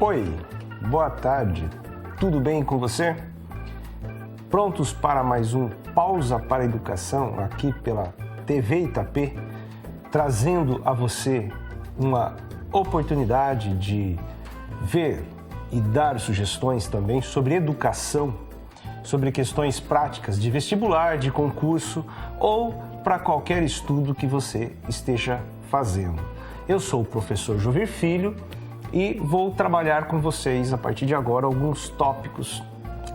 Oi, boa tarde, tudo bem com você? Prontos para mais um Pausa para a Educação aqui pela TV Itapê, trazendo a você uma oportunidade de ver e dar sugestões também sobre educação, sobre questões práticas de vestibular, de concurso ou para qualquer estudo que você esteja fazendo. Eu sou o professor Jovir Filho e vou trabalhar com vocês a partir de agora alguns tópicos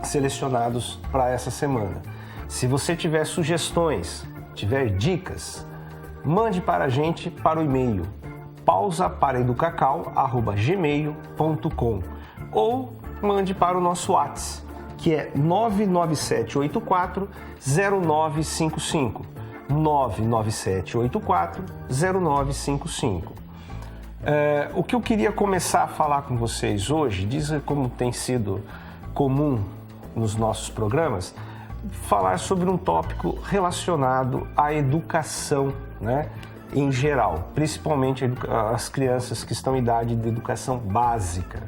selecionados para essa semana. Se você tiver sugestões, tiver dicas, mande para a gente para o e-mail pausaparaeducacau@gmail.com ou mande para o nosso WhatsApp, que é 997840955. 997840955. O que eu queria começar a falar com vocês hoje, diz como tem sido comum nos nossos programas, falar sobre um tópico relacionado à educação, né, em geral, principalmente as crianças que estão em idade de educação básica.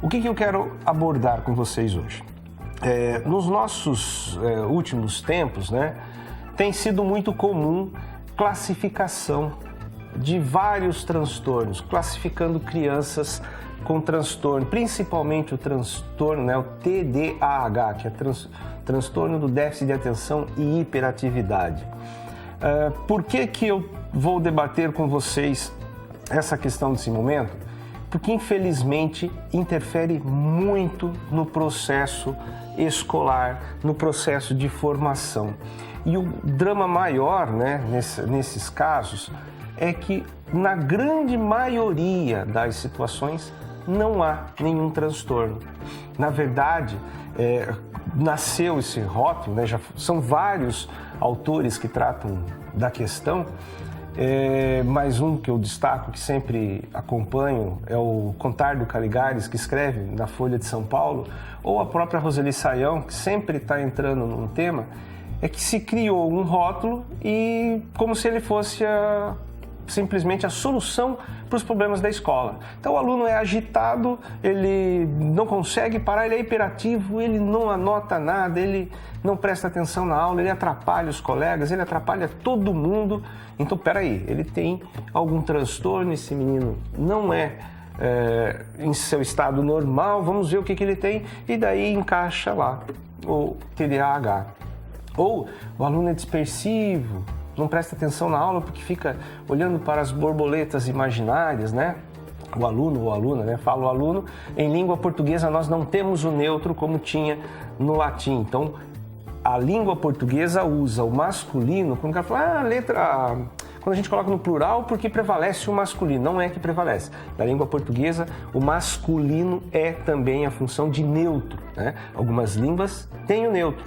O que eu quero abordar com vocês hoje? Nos nossos últimos tempos, né, tem sido muito comum classificação de vários transtornos, classificando crianças com transtorno, principalmente o transtorno, né, o TDAH, que é transtorno do déficit de atenção e hiperatividade. Por que eu vou debater com vocês essa questão desse momento? Porque, infelizmente, interfere muito no processo escolar, no processo de formação. E o drama maior, né, nesses casos é que, na grande maioria das situações, não há nenhum transtorno. Na verdade, nasceu esse rótulo, né, já são vários autores que tratam da questão, mais um que eu destaco, que sempre acompanho, é o Contardo Caligares, que escreve na Folha de São Paulo, ou a própria Roseli Saião, que sempre está entrando num tema, é que se criou um rótulo e como se ele fosse simplesmente a solução para os problemas da escola. Então o aluno é agitado, ele não consegue parar, ele é hiperativo, ele não anota nada, ele não presta atenção na aula, ele atrapalha os colegas, ele atrapalha todo mundo. Então, peraí, ele tem algum transtorno, esse menino não é em seu estado normal, vamos ver o que ele tem, e daí encaixa lá o TDAH. Ou o aluno é dispersivo, não presta atenção na aula porque fica olhando para as borboletas imaginárias, né? O aluno ou aluna, né? Fala o aluno. Em língua portuguesa nós não temos o neutro como tinha no latim. Então, a língua portuguesa usa o masculino quando o cara fala, quando a gente coloca no plural, porque prevalece o masculino. Não é que prevalece. Na língua portuguesa, o masculino é também a função de neutro, né? Algumas línguas têm o neutro,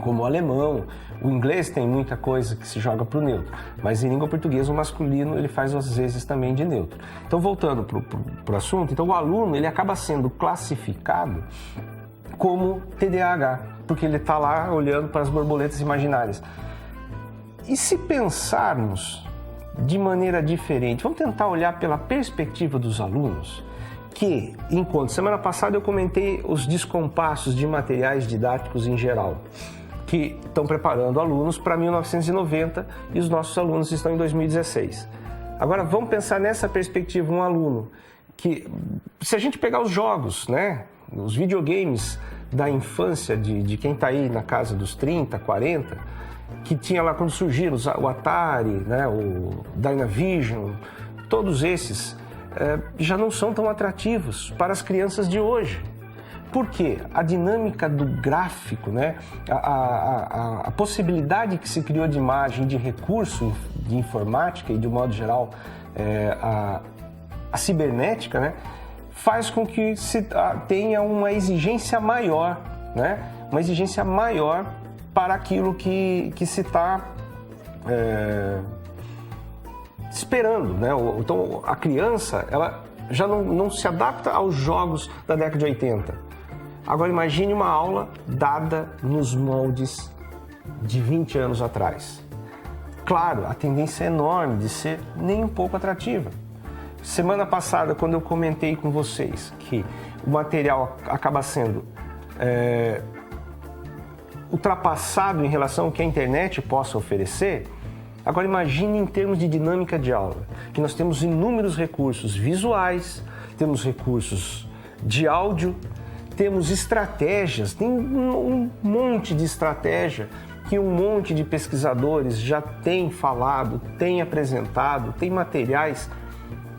como o alemão, o inglês tem muita coisa que se joga para o neutro, mas em língua portuguesa o masculino ele faz às vezes também de neutro. Então, voltando para o assunto, então o aluno ele acaba sendo classificado como TDAH, porque ele está lá olhando para as borboletas imaginárias. E se pensarmos de maneira diferente, vamos tentar olhar pela perspectiva dos alunos, que, enquanto semana passada eu comentei os descompassos de materiais didáticos em geral, que estão preparando alunos para 1990 e os nossos alunos estão em 2016. Agora vamos pensar nessa perspectiva, um aluno que, se a gente pegar os jogos, né, os videogames da infância de quem está aí na casa dos 30, 40, que tinha lá quando surgiram o Atari, né, o Dynavision, todos esses já não são tão atrativos para as crianças de hoje. Por quê? A dinâmica do gráfico, né? A possibilidade que se criou de imagem, de recurso de informática e, de um modo geral, a cibernética, né? Faz com que se tenha uma exigência maior, né? Uma exigência maior para aquilo que se está esperando, né? Então, a criança, ela já não se adapta aos jogos da década de 80. Agora imagine uma aula dada nos moldes de 20 anos atrás. Claro, a tendência é enorme de ser nem um pouco atrativa. Semana passada, quando eu comentei com vocês que o material acaba sendo ultrapassado em relação ao que a internet possa oferecer, agora imagine em termos de dinâmica de aula, que nós temos inúmeros recursos visuais, temos recursos de áudio, temos estratégias, tem um monte de estratégia que um monte de pesquisadores já têm falado, têm apresentado, tem materiais,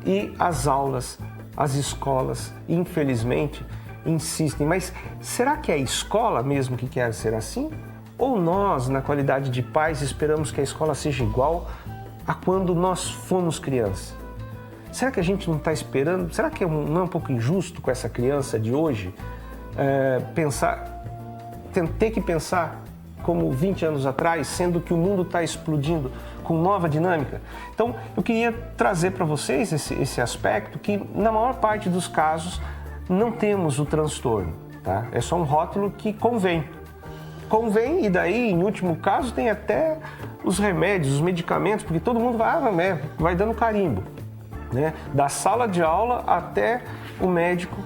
e as aulas, as escolas, infelizmente, insistem. Mas será que é a escola mesmo que quer ser assim? Ou nós, na qualidade de pais, esperamos que a escola seja igual a quando nós fomos crianças? Será que a gente não está esperando? Será que não é um pouco injusto com essa criança de hoje ter que pensar como 20 anos atrás, sendo que o mundo está explodindo com nova dinâmica? Então, eu queria trazer para vocês esse aspecto que, na maior parte dos casos, não temos o transtorno, tá? É só um rótulo que convém. Convém, e daí, em último caso, tem até os remédios, os medicamentos, porque todo mundo vai dando carimbo, né? Da sala de aula até o médico,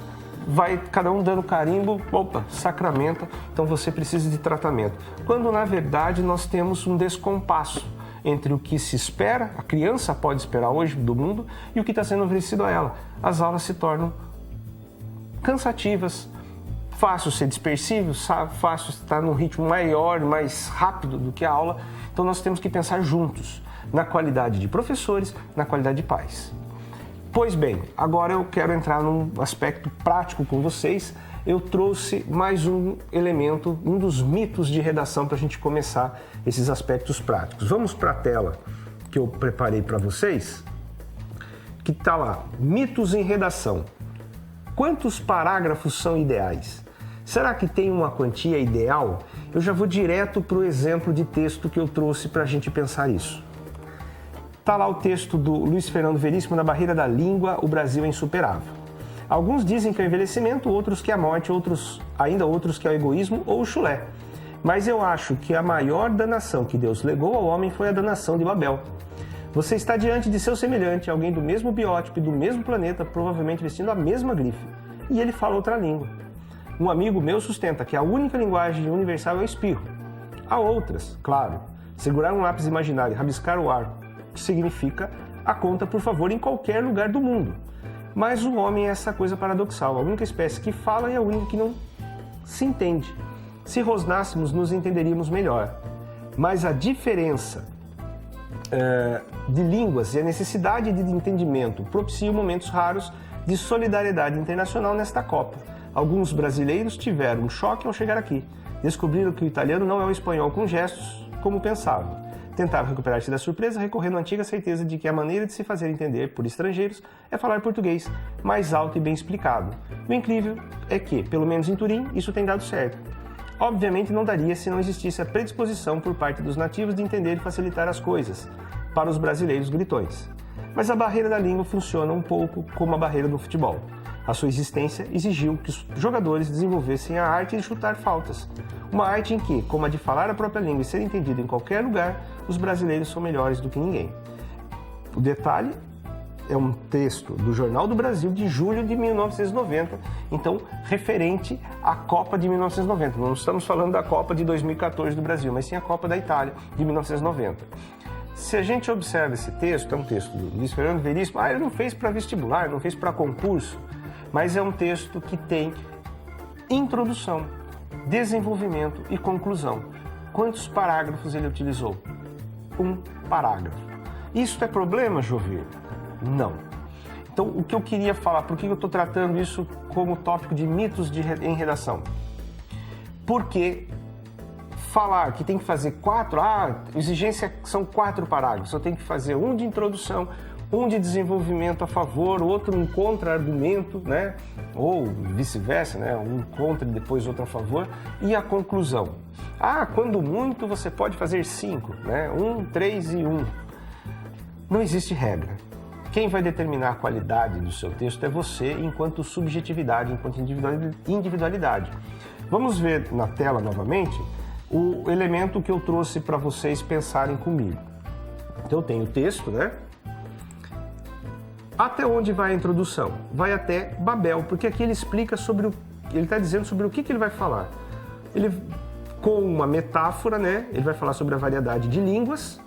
vai cada um dando carimbo, sacramenta, então você precisa de tratamento. Quando, na verdade, nós temos um descompasso entre o que se espera, a criança pode esperar hoje do mundo, e o que está sendo oferecido a ela. As aulas se tornam cansativas, fácil ser dispersível, fácil estar num ritmo maior, mais rápido do que a aula. Então nós temos que pensar juntos, na qualidade de professores, na qualidade de pais. Pois bem, agora eu quero entrar num aspecto prático com vocês. Eu trouxe mais um elemento, um dos mitos de redação para a gente começar esses aspectos práticos. Vamos para a tela que eu preparei para vocês, que está lá, mitos em redação. Quantos parágrafos são ideais? Será que tem uma quantia ideal? Eu já vou direto para o exemplo de texto que eu trouxe para a gente pensar isso. Está lá o texto do Luiz Fernando Veríssimo, Na Barreira da Língua, o Brasil é Insuperável. Alguns dizem que é o envelhecimento, outros que é a morte, ainda outros que é o egoísmo ou o chulé. Mas eu acho que a maior danação que Deus legou ao homem foi a danação de Babel. Você está diante de seu semelhante, alguém do mesmo biótipo e do mesmo planeta, provavelmente vestindo a mesma grife. E ele fala outra língua. Um amigo meu sustenta que a única linguagem universal é o espirro. Há outras, claro. Segurar um lápis imaginário e rabiscar o ar, que significa a conta, por favor, em qualquer lugar do mundo. Mas o homem é essa coisa paradoxal, a única espécie que fala e a única que não se entende. Se rosnássemos, nos entenderíamos melhor. Mas a diferença de línguas e a necessidade de entendimento propiciam momentos raros de solidariedade internacional nesta Copa. Alguns brasileiros tiveram um choque ao chegar aqui. Descobriram que o italiano não é o espanhol com gestos como pensavam. Tentavam recuperar-se da surpresa, recorrendo à antiga certeza de que a maneira de se fazer entender por estrangeiros é falar português, mais alto e bem explicado. O incrível é que, pelo menos em Turim, isso tem dado certo. Obviamente não daria se não existisse a predisposição por parte dos nativos de entender e facilitar as coisas, para os brasileiros gritões. Mas a barreira da língua funciona um pouco como a barreira do futebol. A sua existência exigiu que os jogadores desenvolvessem a arte de chutar faltas. Uma arte em que, como a de falar a própria língua e ser entendido em qualquer lugar, os brasileiros são melhores do que ninguém. O detalhe é um texto do Jornal do Brasil de julho de 1990, então referente à Copa de 1990. Não estamos falando da Copa de 2014 do Brasil, mas sim a Copa da Itália de 1990. Se a gente observa esse texto, é um texto do Luiz Fernando Veríssimo, ele não fez para vestibular, não fez para concurso, mas é um texto que tem introdução, desenvolvimento e conclusão. Quantos parágrafos ele utilizou? Um parágrafo. Isso é problema, Jovir? Não. Então, o que eu queria falar, por que eu estou tratando isso como tópico de mitos em redação? Porque falar que tem que fazer exigência são 4 parágrafos, eu tenho que fazer um de introdução, um de desenvolvimento a favor, outro um contra-argumento, né? Ou vice-versa, né? Um contra e depois outro a favor, e a conclusão. Quando muito você pode fazer 5, né? 1, 3 e 1. Não existe regra. Quem vai determinar a qualidade do seu texto é você, enquanto subjetividade, enquanto individualidade. Vamos ver na tela novamente o elemento que eu trouxe para vocês pensarem comigo. Então eu tenho o texto, né? Até onde vai a introdução? Vai até Babel, porque aqui ele explica sobre ele está dizendo sobre o que ele vai falar. Ele, com uma metáfora, né, ele vai falar sobre a variedade de línguas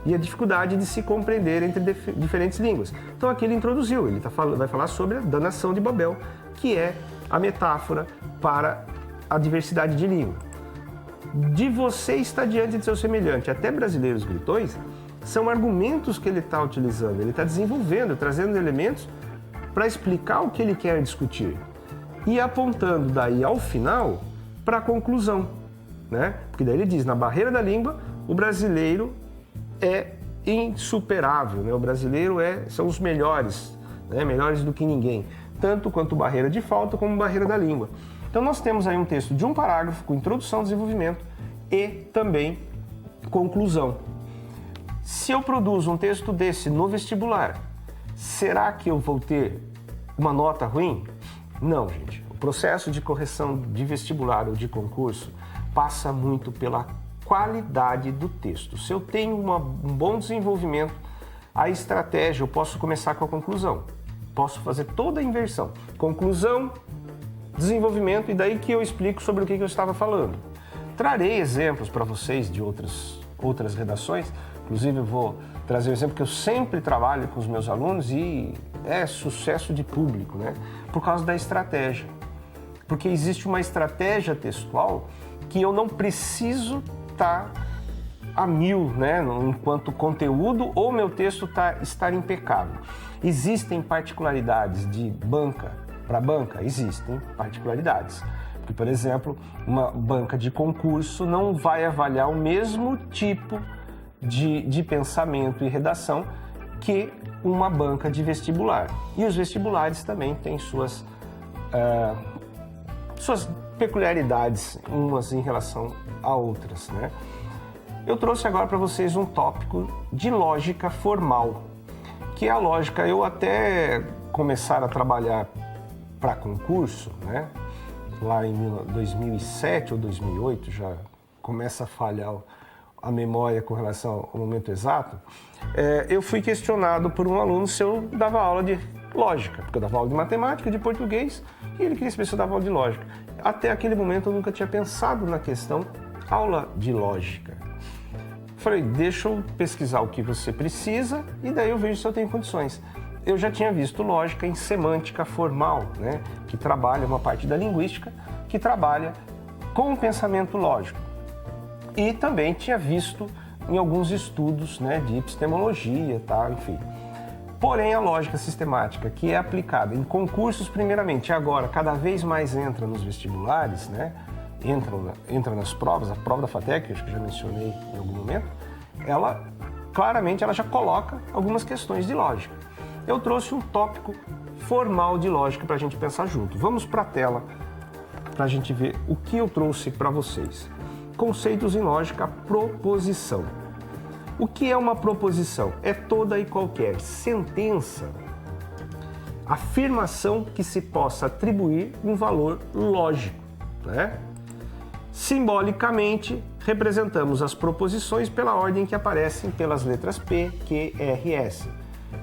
e a dificuldade de se compreender entre diferentes línguas. Então aqui ele introduziu, ele vai falar sobre a nação de Babel, que é a metáfora para a diversidade de língua. De você estar diante de seu semelhante, até brasileiros gritões, são argumentos que ele está utilizando, ele está desenvolvendo, trazendo elementos para explicar o que ele quer discutir e apontando daí ao final para a conclusão, né? Porque daí ele diz, na barreira da língua, o brasileiro é insuperável, né? O brasileiro são os melhores, né? Melhores do que ninguém, tanto quanto barreira de falta como barreira da língua. Então nós temos aí um texto de um parágrafo com introdução, desenvolvimento e também conclusão. Se eu produzo um texto desse no vestibular, será que eu vou ter uma nota ruim? Não, gente. O processo de correção de vestibular ou de concurso passa muito pela qualidade do texto. Se eu tenho um bom desenvolvimento, a estratégia, eu posso começar com a conclusão. Posso fazer toda a inversão. Conclusão, desenvolvimento, e daí que eu explico sobre o que eu estava falando. Trarei exemplos para vocês de outras redações. Inclusive, eu vou trazer um exemplo que eu sempre trabalho com os meus alunos e é sucesso de público, né? Por causa da estratégia. Porque existe uma estratégia textual que eu não preciso estar a 1000, né? Enquanto conteúdo, ou meu texto estar impecável. Existem particularidades de banca para banca? Existem particularidades. Porque, por exemplo, uma banca de concurso não vai avaliar o mesmo tipo de pensamento e redação que uma banca de vestibular. E os vestibulares também têm suas peculiaridades, umas em relação a outras, né? Eu trouxe agora para vocês um tópico de lógica formal, que é a lógica, eu até começar a trabalhar para concurso, né? Lá em 2007 ou 2008, já começa a falhar a memória com relação ao momento exato, eu fui questionado por um aluno se eu dava aula de lógica, porque eu dava aula de matemática, de português, e ele queria saber se eu dava aula de lógica. Até aquele momento eu nunca tinha pensado na questão aula de lógica. Falei, deixa eu pesquisar o que você precisa e daí eu vejo se eu tenho condições. Eu já tinha visto lógica em semântica formal, né, que trabalha uma parte da linguística, que trabalha com o pensamento lógico. E também tinha visto em alguns estudos, né, de epistemologia, tá, enfim. Porém, a lógica sistemática, que é aplicada em concursos primeiramente, e agora cada vez mais entra nos vestibulares, né, entra nas provas, a prova da FATEC, acho que já mencionei em algum momento, ela claramente já coloca algumas questões de lógica. Eu trouxe um tópico formal de lógica para a gente pensar junto. Vamos para a tela para a gente ver o que eu trouxe para vocês. Conceitos em lógica, proposição. O que é uma proposição? É toda e qualquer sentença, afirmação que se possa atribuir um valor lógico, né? Simbolicamente, representamos as proposições pela ordem que aparecem pelas letras P, Q, R, S.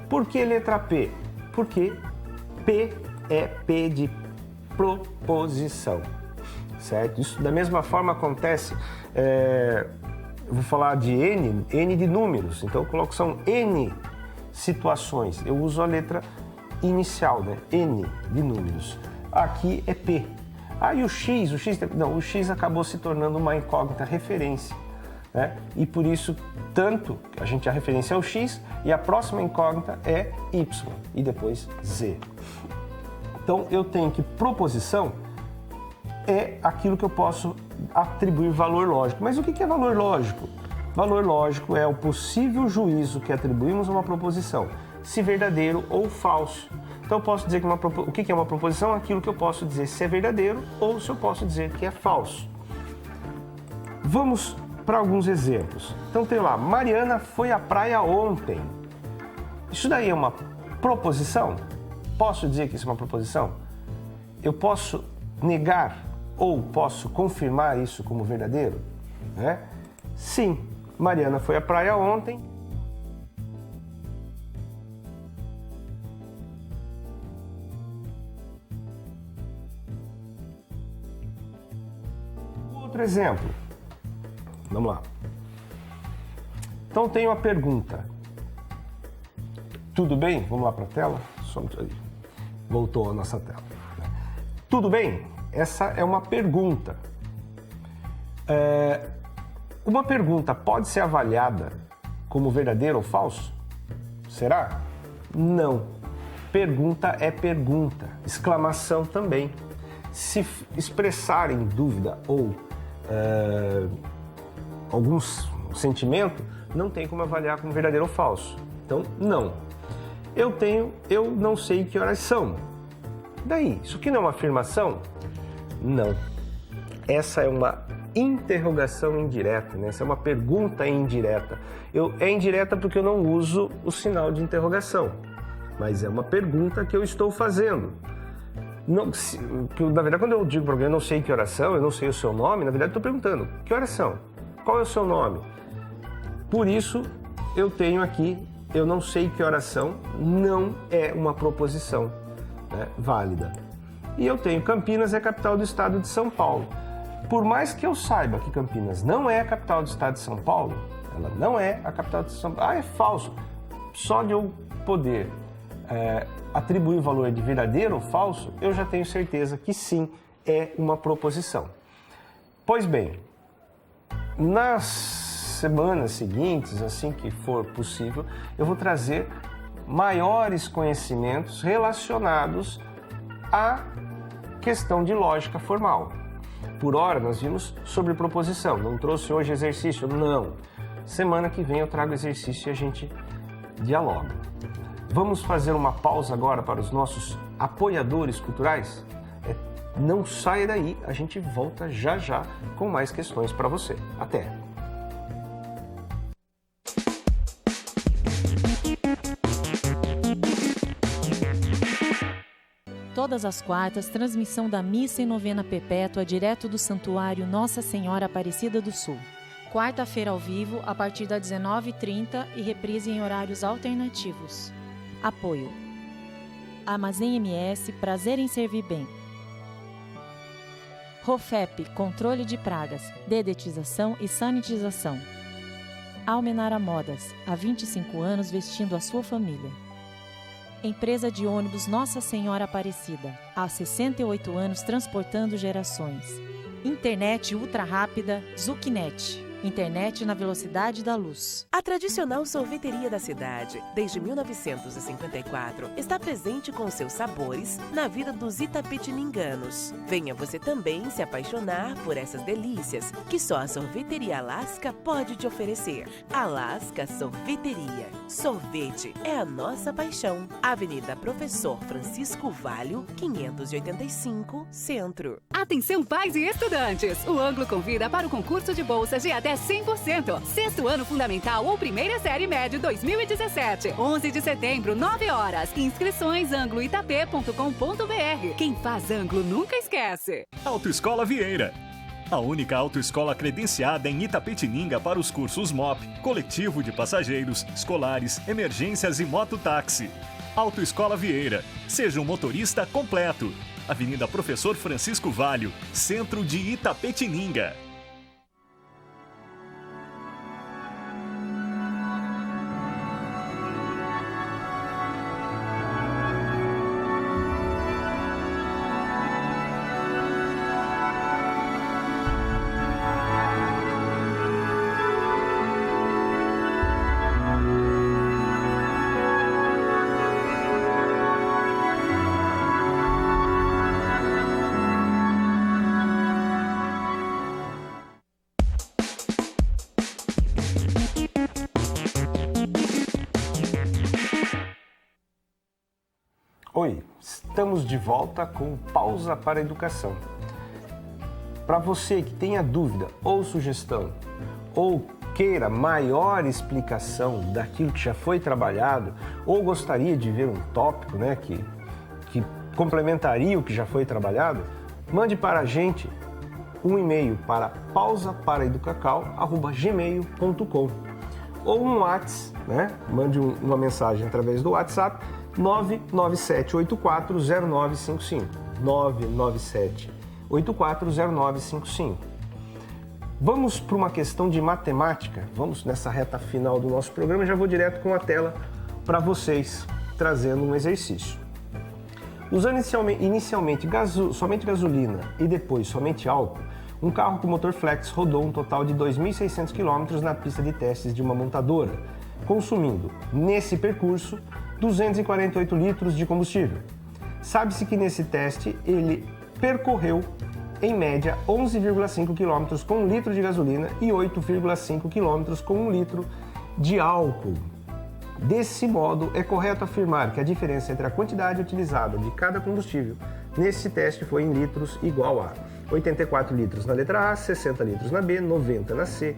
Por que letra P? Porque P é P de proposição, certo? Isso da mesma forma acontece, eu vou falar de N de números, então eu coloco são N situações, eu uso a letra inicial, né? N de números. Aqui é P. E o X acabou se tornando uma incógnita referência, né? E por isso, tanto a gente a referência é o X e a próxima incógnita é Y e depois Z. Então eu tenho que proposição é aquilo que eu posso atribuir valor lógico. Mas o que é valor lógico? Valor lógico é o possível juízo que atribuímos a uma proposição, se verdadeiro ou falso. Então eu posso dizer que o que é uma proposição? Aquilo que eu posso dizer se é verdadeiro ou se eu posso dizer que é falso. Vamos para alguns exemplos. Então tem lá, Mariana foi à praia ontem. Isso daí é uma proposição? Posso dizer que isso é uma proposição? Eu posso negar ou posso confirmar isso como verdadeiro? Né? Sim, Mariana foi à praia ontem. Outro exemplo. Vamos lá. Então, tenho a pergunta. Tudo bem? Vamos lá para a tela? Voltou a nossa tela. Tudo bem? Essa é uma pergunta. Uma pergunta pode ser avaliada como verdadeira ou falso? Será? Não. Pergunta é pergunta. Exclamação também. Se expressarem dúvida ou algum sentimento, não tem como avaliar como verdadeiro ou falso. Então, não. Eu não sei que horas são. Daí, isso aqui não é uma afirmação? Não. Essa é uma interrogação indireta, né? Essa é uma pergunta indireta. É indireta porque eu não uso o sinal de interrogação, mas é uma pergunta que eu estou fazendo. Não, na verdade, quando eu digo para alguém, eu não sei que horas são, eu não sei o seu nome, na verdade, estou perguntando, que horas são? Qual é o seu nome? Por isso, eu tenho aqui, eu não sei que horas são, não é uma proposição, né, válida. E eu tenho, Campinas é a capital do estado de São Paulo. Por mais que eu saiba que Campinas não é a capital do estado de São Paulo, ela não é a capital de São Paulo. Ah, é falso. Só de eu poder atribuir o valor de verdadeiro ou falso, eu já tenho certeza que sim, é uma proposição. Pois bem, nas semanas seguintes, assim que for possível, eu vou trazer maiores conhecimentos relacionados à questão de lógica formal. Por hora, nós vimos sobre proposição. Não trouxe hoje exercício? Não. Semana que vem eu trago exercício e a gente dialoga. Vamos fazer uma pausa agora para os nossos apoiadores culturais? Não saia daí, a gente volta já já com mais questões para você. Até! Todas as quartas, transmissão da Missa e Novena Perpétua direto do Santuário Nossa Senhora Aparecida do Sul. Quarta-feira ao vivo, a partir das 19h30 e reprise em horários alternativos. Apoio: Armazém MS, prazer em servir bem. Rofep, controle de pragas, dedetização e sanitização. Almenara Modas, há 25 anos vestindo a sua família. Empresa de ônibus Nossa Senhora Aparecida, há 68 anos transportando gerações. Internet ultra rápida Zucnet. Internet na velocidade da luz. A tradicional sorveteria da cidade, desde 1954, está presente com seus sabores na vida dos itapetininganos. Venha você também se apaixonar por essas delícias que só a Sorveteria Alaska pode te oferecer. Alaska Sorveteria. Sorvete é a nossa paixão. Avenida Professor Francisco Valho, 585, Centro. Atenção pais e estudantes! O Anglo convida para o concurso de bolsas de até 100%. Sexto ano fundamental ou primeira série médio 2017. 11 de setembro, 9 horas. Inscrições angloitap.com.br. Quem faz Anglo nunca esquece. Autoescola Vieira. A única autoescola credenciada em Itapetininga para os cursos MOP, coletivo de passageiros, escolares, emergências e mototáxi. Autoescola Vieira. Seja um motorista completo. Avenida Professor Francisco Valho, centro de Itapetininga. Oi, estamos de volta com Pausa para a Educação. Para você que tenha dúvida ou sugestão ou queira maior explicação daquilo que já foi trabalhado ou gostaria de ver um tópico, né, que complementaria o que já foi trabalhado, mande para a gente um e-mail para pausaparaeducacau@gmail.com ou um WhatsApp, né? Mande uma mensagem através do WhatsApp 997840955. 997840955. Vamos para uma questão de matemática. Vamos nessa reta final do nosso programa. Já vou direto com a tela para vocês, trazendo um exercício. Usando inicialmente somente gasolina e depois somente álcool, um carro com motor flex rodou um total de 2.600 km na pista de testes de uma montadora, consumindo, nesse percurso, 248 litros de combustível. Sabe-se que nesse teste ele percorreu, em média, 11,5 km com 1 litro de gasolina e 8,5 km com 1 litro de álcool. Desse modo, é correto afirmar que a diferença entre a quantidade utilizada de cada combustível nesse teste foi em litros igual a 84 litros na letra A, 60 litros na B, 90 na C,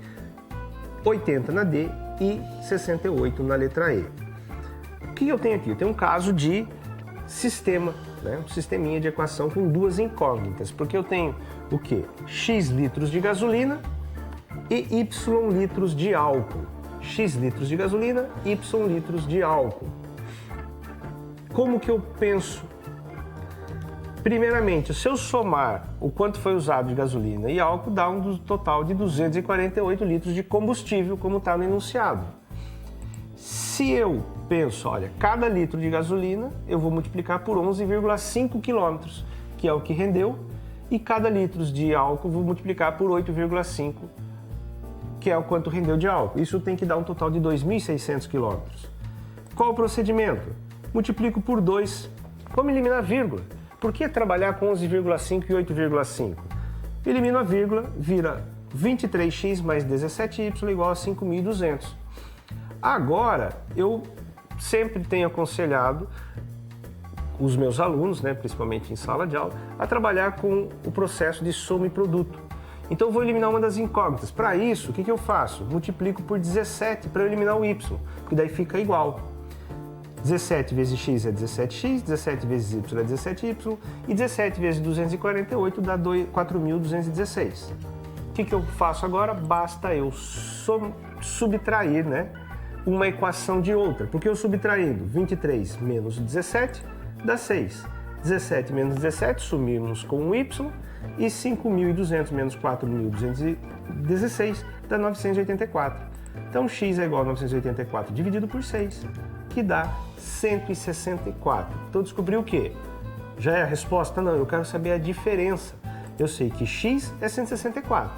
80 na D e 68 na letra E. O que eu tenho aqui? Eu tenho um caso de sistema, né? Um sisteminha de equação com duas incógnitas, porque eu tenho o quê? X litros de gasolina e Y litros de álcool. X litros de gasolina, Y litros de álcool. Como que eu penso? Primeiramente, se eu somar o quanto foi usado de gasolina e álcool, dá um total de 248 litros de combustível, como está no enunciado. Se eu penso, olha, cada litro de gasolina eu vou multiplicar por 11,5 quilômetros, que é o que rendeu, e cada litro de álcool eu vou multiplicar por 8,5, que é o quanto rendeu de álcool. Isso tem que dar um total de 2.600 quilômetros. Qual o procedimento? Multiplico por 2. Vamos eliminar a vírgula. Por que trabalhar com 11,5 e 8,5? Elimino a vírgula, vira 23x mais 17y igual a 5.200. Agora, eu sempre tenho aconselhado os meus alunos, né, principalmente em sala de aula, a trabalhar com o processo de soma e produto. Então, eu vou eliminar uma das incógnitas. Para isso, o que eu faço? Multiplico por 17 para eliminar o y, que daí fica igual. 17 vezes x é 17x, 17 vezes y é 17y, e 17 vezes 248 dá 4.216. O que eu faço agora? Basta eu subtrair, né, uma equação de outra. Porque eu subtraindo 23 menos 17 dá 6. 17 menos 17, sumimos com um y, e 5.200 menos 4.216 dá 984. Então, x é igual a 984 dividido por 6, que dá 164. Então, descobri o quê? Já é a resposta? Não, eu quero saber a diferença. Eu sei que x é 164.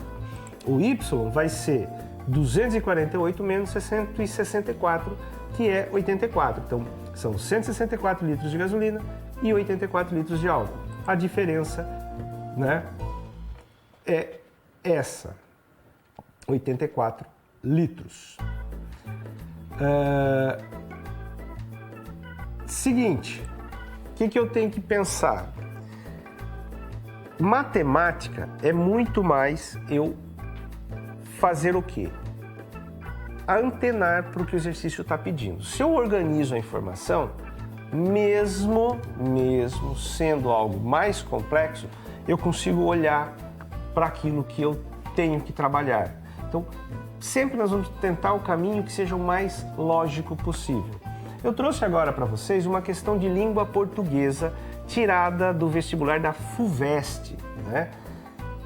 O y vai ser 248 menos 164, que é 84. Então, são 164 litros de gasolina e 84 litros de álcool. A diferença, né, é essa, 84 litros. Seguinte, o que eu tenho que pensar? Matemática é muito mais eu fazer o quê? Antenar para o que o exercício está pedindo. Se eu organizo a informação, mesmo sendo algo mais complexo, eu consigo olhar para aquilo que eu tenho que trabalhar. Então, sempre nós vamos tentar o caminho que seja o mais lógico possível. Eu trouxe agora para vocês uma questão de língua portuguesa tirada do vestibular da FUVEST, né?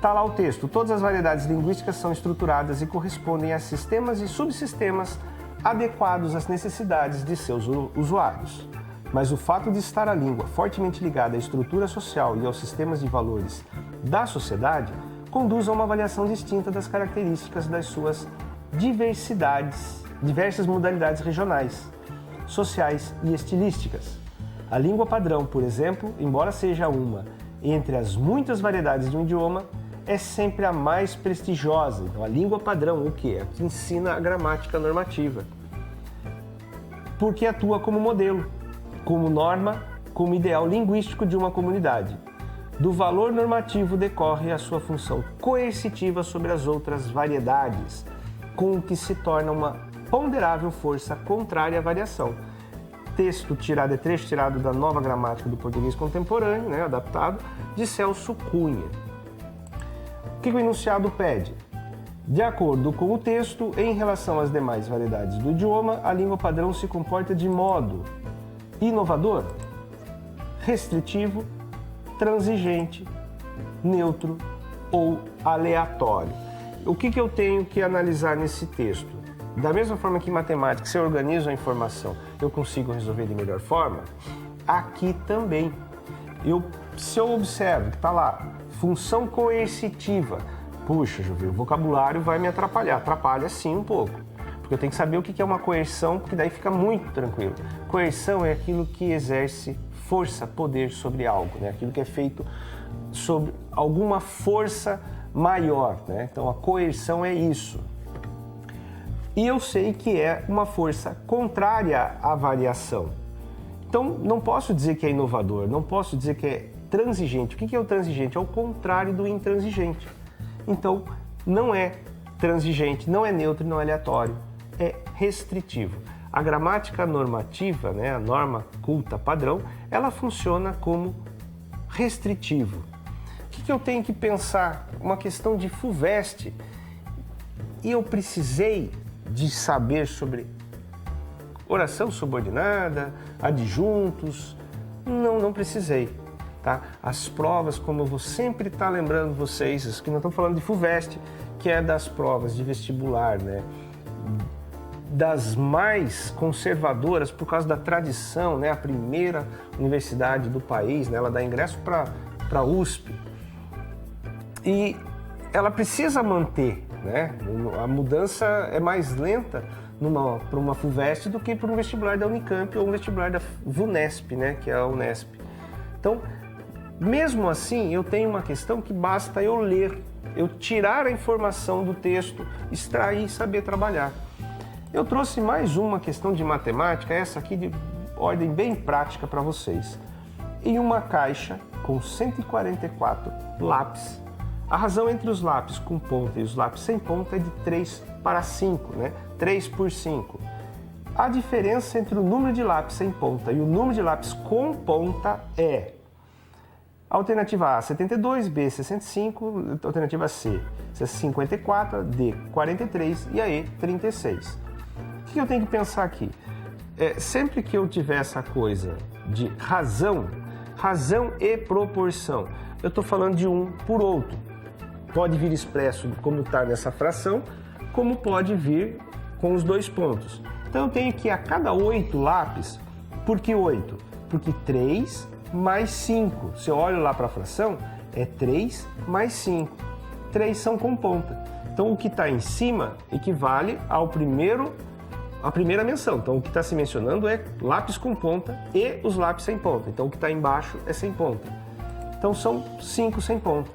Tá lá o texto. Todas as variedades linguísticas são estruturadas e correspondem a sistemas e subsistemas adequados às necessidades de seus usuários. Mas o fato de estar a língua fortemente ligada à estrutura social e aos sistemas de valores da sociedade conduz a uma avaliação distinta das características das suas diversas modalidades regionais, sociais e estilísticas. A língua padrão, por exemplo, embora seja uma entre as muitas variedades de um idioma, é sempre a mais prestigiosa. Então, a língua padrão, o quê? É que ensina a gramática normativa. Porque atua como modelo, como norma, como ideal linguístico de uma comunidade. Do valor normativo decorre a sua função coercitiva sobre as outras variedades, com o que se torna uma ponderável força contrária à variação. Trecho tirado da Nova Gramática do Português Contemporâneo, né, adaptado, de Celso Cunha. O que o enunciado pede? De acordo com o texto, em relação às demais variedades do idioma, a língua padrão se comporta de modo inovador, restritivo, transigente, neutro ou aleatório. o que eu tenho que analisar nesse texto? Da mesma forma que em matemática, se eu organizo a informação, eu consigo resolver de melhor forma, aqui também. Se eu observo que está lá, função coercitiva, puxa, Júlio, o vocabulário vai me atrapalhar. Atrapalha sim um pouco, porque eu tenho que saber o que é uma coerção, porque daí fica muito tranquilo. Coerção é aquilo que exerce força, poder sobre algo, né? Aquilo que é feito sobre alguma força maior, né? Então a coerção é isso. E eu sei que é uma força contrária à variação. Então não posso dizer que é inovador, não posso dizer que é transigente. O que é o transigente? É o contrário do intransigente. Então não é transigente, não é neutro, não é aleatório, é restritivo. A gramática normativa, né, a norma culta padrão, ela funciona como restritivo. O que eu tenho que pensar? Uma questão de FUVEST. E eu precisei de saber sobre oração subordinada, adjuntos. Não precisei. Tá? As provas, como eu vou sempre estar lembrando vocês, que nós estamos falando de FUVEST, que é das provas de vestibular, né? Das mais conservadoras por causa da tradição, né? A primeira universidade do país, né? Ela dá ingresso para a USP. E ela precisa manter, né? A mudança é mais lenta para uma FUVEST do que para um vestibular da Unicamp ou um vestibular da VUNESP, né? Que é a Unesp. Então, mesmo assim, eu tenho uma questão que basta eu ler, eu tirar a informação do texto, extrair e saber trabalhar. Eu trouxe mais uma questão de matemática, essa aqui de ordem bem prática para vocês. Em uma caixa com 144 lápis, a razão entre os lápis com ponta e os lápis sem ponta é de 3 para 5, né? 3 por 5. A diferença entre o número de lápis sem ponta e o número de lápis com ponta é: alternativa A, 72, B, 65, alternativa C, 54, D, 43 e a E, 36. O que eu tenho que pensar aqui? Sempre que eu tiver essa coisa de razão e proporção, eu estou falando de um por outro. Pode vir expresso como está nessa fração, como pode vir com os dois pontos. Então eu tenho que a cada 8 lápis, por que 8? Porque 3 mais 5. Se eu olho lá para a fração, é 3 mais 5. 3 são com ponta. Então o que está em cima equivale à primeira menção. Então o que está se mencionando é lápis com ponta e os lápis sem ponta. Então o que está embaixo é sem ponta. Então são 5 sem ponta.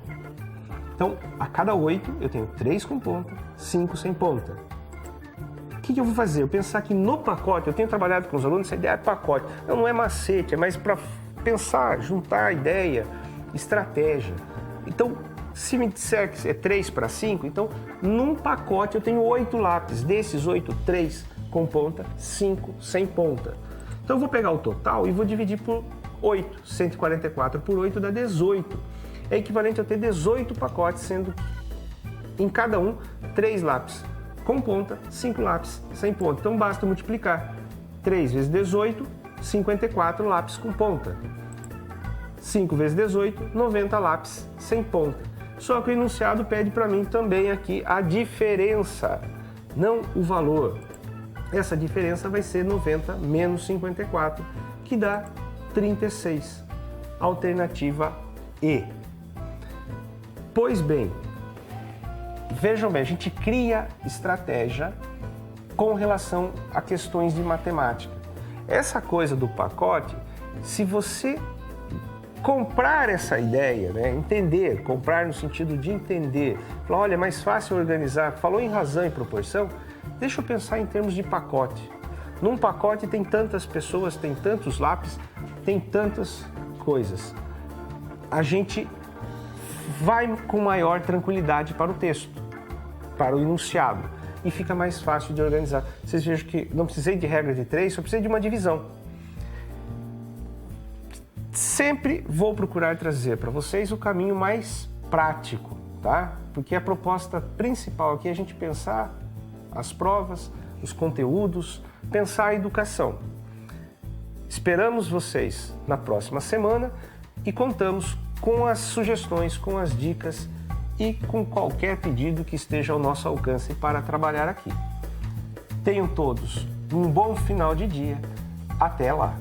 Então a cada 8 eu tenho 3 com ponta, 5 sem ponta. O que eu vou fazer? Eu pensar que no pacote, eu tenho trabalhado com os alunos, essa ideia é pacote. Não é macete, é mais para pensar, juntar ideia, estratégia. Então, se me disser que é 3 para 5, então num pacote eu tenho 8 lápis. Desses 8, 3 com ponta, 5 sem ponta. Então eu vou pegar o total e vou dividir por 8. 144 por 8 dá 18. É equivalente a ter 18 pacotes, sendo em cada um 3 lápis com ponta, 5 lápis sem ponta. Então basta multiplicar. 3 vezes 18, 54 lápis com ponta. 5 vezes 18, 90 lápis sem ponta. Só que o enunciado pede para mim também aqui a diferença, não o valor. Essa diferença vai ser 90 menos 54, que dá 36. Alternativa E. Pois bem, vejam bem, a gente cria estratégia com relação a questões de matemática. Essa coisa do pacote, se você comprar essa ideia, né, entender, comprar no sentido de entender, falar, olha, é mais fácil organizar, falou em razão e proporção, deixa eu pensar em termos de pacote. Num pacote tem tantas pessoas, tem tantos lápis, tem tantas coisas. A gente vai com maior tranquilidade para o texto, para o enunciado, e fica mais fácil de organizar. Vocês vejam que não precisei de regra de 3, só precisei de uma divisão. Sempre vou procurar trazer para vocês o caminho mais prático, tá? Porque a proposta principal aqui é a gente pensar as provas, os conteúdos, pensar a educação. Esperamos vocês na próxima semana e contamos com as sugestões, com as dicas e com qualquer pedido que esteja ao nosso alcance para trabalhar aqui. Tenham todos um bom final de dia. Até lá!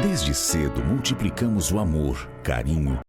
Desde cedo multiplicamos o amor, carinho